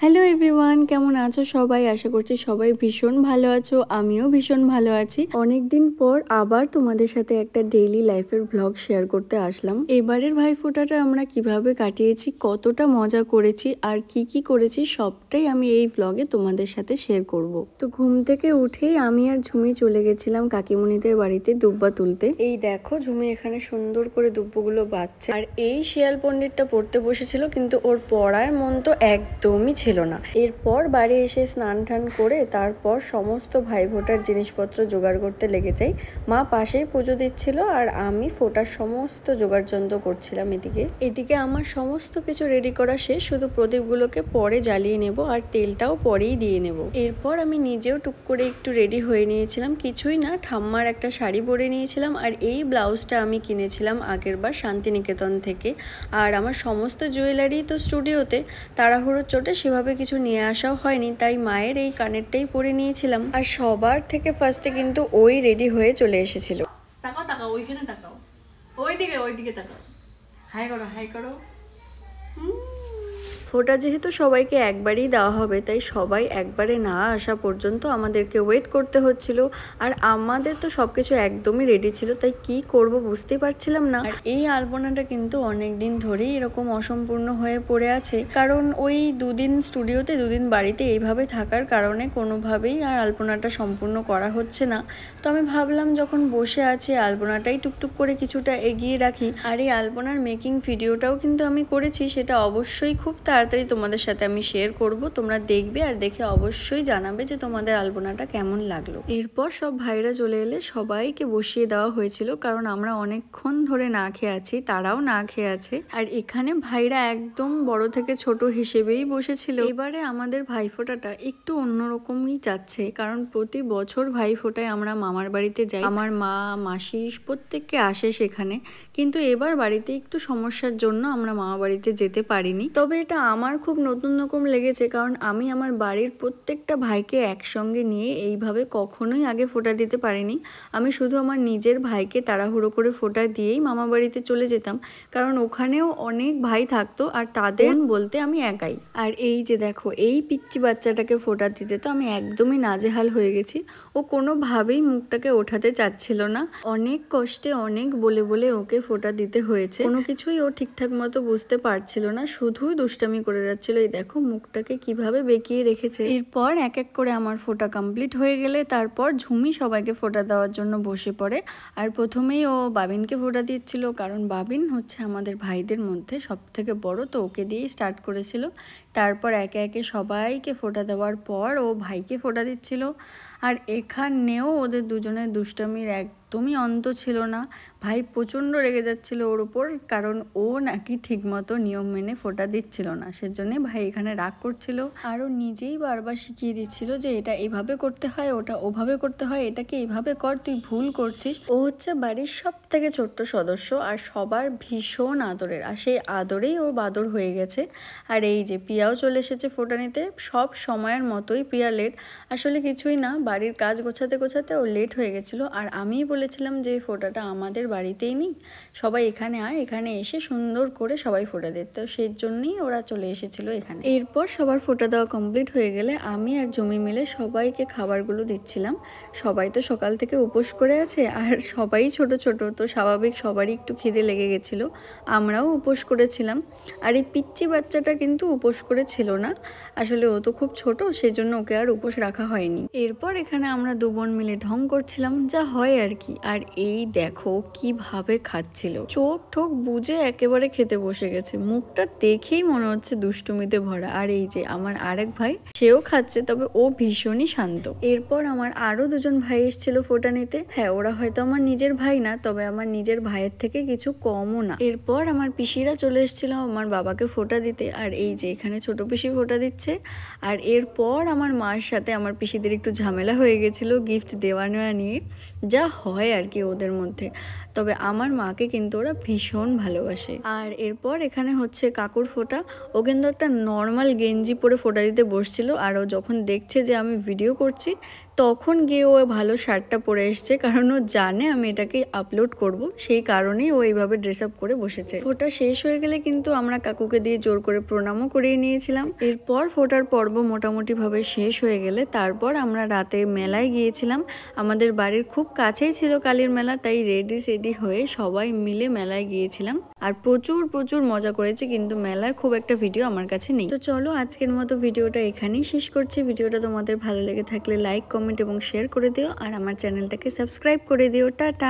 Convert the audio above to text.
Hello everyone, কেমন আছো সবাই? আশা করছি সবাই ভীষণ ভালো আছো। আমিও ভীষণ ভালো আছি। অনেকদিন পর আবার তোমাদের সাথে একটা ডেইলি লাইফের ব্লগ শেয়ার করতে আসলাম। এবারের ভাইফোঁটাটা আমরা কিভাবে কাটিয়েছি, কতটা মজা করেছি আর কি কি করেছি সবটাই আমি এই ব্লগে তোমাদের সাথে শেয়ার করব। তো ঘুম থেকে উঠেই আমি আর ঝুমি চলে গেছিলাম কাকিমণিদের বাড়িতে দুব্বা তুলতে। এই দেখো ঝুমি এখানে সুন্দর করে দুব্বগুলো বাচ্ছে, আর এই শিয়াল পণ্ডিতটা পড়তে বসেছিল, কিন্তু ওর পড়ার মন তো একদমই ছিল না। এরপর বাড়ি এসে স্নান টান করে তারপর সমস্ত ভাইফোঁটার জিনিসপত্র জোগাড় করতে লেগে যাই। মা পাশেই পুজো দিচ্ছিল আর আমি ফোঁটার সমস্ত জোগাড় যন্ত্র করছিলাম। এদিকে আমার সমস্ত কিছু রেডি করা শেষ, শুধু প্রদীপগুলোকে পরে জ্বালিয়ে নেব আর তেলটাও পরেই দিয়ে নেব। এরপর আমি নিজেও টুক করে একটু রেডি হয়ে নিয়েছিলাম। কিছুই না, ঠাম্মার একটা শাড়ি পরে নিয়েছিলাম আর এই ব্লাউজটা আমি কিনেছিলাম আগেরবার শান্তিনিকেতন থেকে। আর আমার সমস্ত জুয়েলারি তো স্টুডিওতে, তাড়াহুড়োর চোটে সেভাবে কিছু নিয়ে আসাও হয়নি, তাই মায়ের এই কানেরটাই পরে নিয়েছিলাম। আর সবার থেকে ফার্স্টে কিন্তু ওই রেডি হয়ে চলে এসেছিল। তাকাও তাকাও, ওইখানে তাকাও, ওইদিকে তাকাও, হাই করো হাই করো। ফোঁটা যেহেতু সবাইকে একবারই দেওয়া হবে, তাই সবাই একবারে না আসা পর্যন্ত আমাদেরকে ওয়েট করতে হচ্ছিল। আর আমাদের তো সব কিছু একদমই রেডি ছিল, তাই কি করব বুঝতে পারছিলাম না। আর এই আলপনাটা কিন্তু অনেক দিন ধরেই এরকম অসম্পূর্ণ হয়ে পড়ে আছে, কারণ ওই দুদিন স্টুডিওতে দুদিন বাড়িতে এইভাবে থাকার কারণে কোনোভাবেই আর আলপনাটা সম্পূর্ণ করা হচ্ছে না। তো আমি ভাবলাম যখন বসে আছি আলপনাটাই টুকটুক করে কিছুটা এগিয়ে রাখি। আর এই আলপনার মেকিং ভিডিওটাও কিন্তু আমি করেছি, সেটা অবশ্যই খুব তাড়াতাড়ি তোমাদের সাথে আমি শেয়ার করব। তোমরা দেখবে আর দেখে অবশ্যই জানাবে যে তোমাদের আলপনাটা কেমন লাগলো। এরপর সব ভাইরা চলে এলে সবাইকে বসিয়ে দেওয়া হয়েছিল, কারণ আমরা অনেকক্ষণ ধরে না খেয়ে আছি, তারাও না খেয়ে আছে। আর এখানে ভাইরা একদম বড় থেকে ছোট হিসেবেই বসেছিল। এবারে আমাদের ভাইফোঁটাটা একটু অন্যরকমই যাচ্ছে, কারণ প্রতি বছর ভাইফোঁটায় আমরা মামার বাড়িতে যাই, আমার মা মাসি প্রত্যেককে আসে সেখানে। কিন্তু এবার বাড়িতে একটু সমস্যার জন্য আমরা মামা বাড়িতে যেতে পারিনি। তবে এটা আমার খুব নতুন রকম লেগেছে, কারণ আমি আমার বাড়ির প্রত্যেকটা ভাইকে একসঙ্গে নিয়ে এইভাবে কখনোই আগে ফোঁটা দিতে পারিনি। আমি শুধু আমার নিজের ভাইকে তাড়াহুড়ো করে ফোঁটা দিয়েই মামা বাড়িতে চলে যেতাম, কারণ ওখানেও অনেক ভাই থাকতো আর তাদের বলতে আমি একাই। আর এই যে দেখো, এই পিচ্চি বাচ্চাটাকে ফোঁটা দিতে তো আমি একদমই নাজেহাল হয়ে গেছি। ও কোনোভাবেই মুখটাকে ওঠাতে চাচ্ছিল না। অনেক কষ্টে অনেক বলে বলে ওকে ফোঁটা দিতে হয়েছে। কোনো কিছুই ও ঠিকঠাক মতো বুঝতে পারছিল না, শুধুই দুষ্টামি করে যাচ্ছিল। এই দেখো মুখটাকে কিভাবে বেঁকিয়ে রেখেছে। এরপর এক এক করে আমার ফোঁটা কমপ্লিট হয়ে গেলে তারপর ঝুমি সবাইকে ফোঁটা দেওয়ার জন্য বসে পড়ে। আর প্রথমেই ও বাবিনকে ফোঁটা দিচ্ছিল, কারণ বাবিন হচ্ছে আমাদের ভাইদের মধ্যে সব থেকে বড়, তো ওকে দিয়েই স্টার্ট করেছিল। তারপর একে একে সবাইকে ফোঁটা দেওয়ার পর ও ভাইকে ফোঁটা দিচ্ছিল। আর এখানেও ওদের দুজনের দুষ্টামির একদমই অন্ত ছিল না। ভাই প্রচণ্ড রেগে যাচ্ছিল ওর ওপর, কারণ ও নাকি ঠিকমতো নিয়ম মেনে ফোঁটা দিচ্ছিল না, সেজন্যে ভাই এখানে রাগ করছিল। আর ও নিজেই বারবার শিখিয়ে দিচ্ছিল যে এটা এভাবে করতে হয়, ওটা ওভাবে করতে হয়, এটাকে এইভাবে কর, তুই ভুল করছিস। ও হচ্ছে বাড়ির সব থেকে ছোট্ট সদস্য আর সবার ভীষণ আদরের, আর সেই আদরেই ও বাদর হয়ে গেছে। আর এই যে প্রিয়াও চলে এসেছে ফোঁটা নিতে। সব সময়ের মতোই প্রিয়া লেট, আসলে কিছুই না, বাড়ির কাজ গোছাতে গোছাতে ও লেট হয়ে গেছিলো। আর আমিই বলেছিলাম যে ফোঁটাটা আমাদের বাড়িতেই নিই, সবাই এখানে আয়, এখানে এসে সুন্দর করে সবাই ফোঁটা দিত, তো সেই জন্যই ওরা চলে এসেছিলো এখানে। এরপর সবার ফোঁটা দেওয়া কমপ্লিট হয়ে গেলে আমি আর জমি মিলে সবাইকে খাবারগুলো দিচ্ছিলাম। সবাই তো সকাল থেকে উপোস করে আছে, আর সবাই ছোট ছোট, তো স্বাভাবিক সবারই একটু খিদে লেগে গেছিলো। আমরাও উপোস করেছিলাম। আর এই পিচ্চি বাচ্চাটা কিন্তু উপোস করেছিল না, আসলে ও তো খুব ছোট, সেজন্য ওকে আর উপোস রাখা হয়নি। এরপর এখানে আমরা দু বোন মিলে ঢং করছিলাম, যা হয় আর কি। আর এই দেখো কিভাবে খাচ্ছিল, চোখ ঠোক বুঝে একেবারে খেতে বসে গেছে, মুখটা দেখেই মনে হচ্ছে দুষ্টুমিতে ভরা। আর এই যে আমার আরেক ভাই, সেও খাচ্ছে, তবে ও ভীষণই শান্ত। এরপর আমার আরো দুজন ভাই এসেছিল ফোঁটা নিতে। হ্যাঁ, ওরা হয়তো আমার নিজের ভাই না, তবে আমার নিজের ভাইয়ের থেকে কিছু কমও না। এরপর আমার পিসিরা চলে এসেছিল আমার বাবাকে ফোঁটা দিতে। আর এই যে এখানে ছোট পিসি ফোঁটা দিচ্ছে। আর এরপর আমার মার সাথে আমার পিসিদের একটু ঝামেলা হয়ে গেছিলো গিফট দেওয়া নেওয়া নিয়ে, যা হয় আর কি ওদের মধ্যে। তবে আমার মাকে কিন্তু ওরা ভীষণ ভালোবাসে। আর এরপর এখানে হচ্ছে কাকুর ফোঁটা। ও কিন্তু একটা নর্মাল গেঞ্জি পরে ফোঁটা দিতে বসছিল, আর ও যখন দেখছে যে আমি ভিডিও করছি তখন গিয়ে ও ভালো শার্টটা পরে এসছে, কারণ ও জানে আমি এটাকে আপলোড করব, সেই কারণেই ও এইভাবে ড্রেস আপ করে বসেছে। ফোঁটা শেষ হয়ে গেলে কিন্তু আমরা কাকুকে দিয়ে জোর করে প্রণামও করিয়ে নিয়েছিলাম। এরপর ফোঁটার পর্ব মোটামুটি ভাবে শেষ হয়ে গেলে তারপর আমরা রাতে মেলায় গিয়েছিলাম। আমাদের বাড়ির খুব কাছেই ছিল কালীর মেলা, তাই রেডি সেডি হয়ে সবাই মিলে মেলায় গিয়েছিলাম আর প্রচুর প্রচুর মজা করেছি, কিন্তু মেলার খুব একটা ভিডিও আমার কাছে নেই। তো চলো আজকের মতো ভিডিওটা এখানেই শেষ করছি। ভিডিওটা তোমাদের ভালো লেগে থাকলে লাইক, কমেন্ট এবং শেয়ার করে দিও, আর আমার চ্যানেলটাকে সাবস্ক্রাইব করে দিও। টাটা।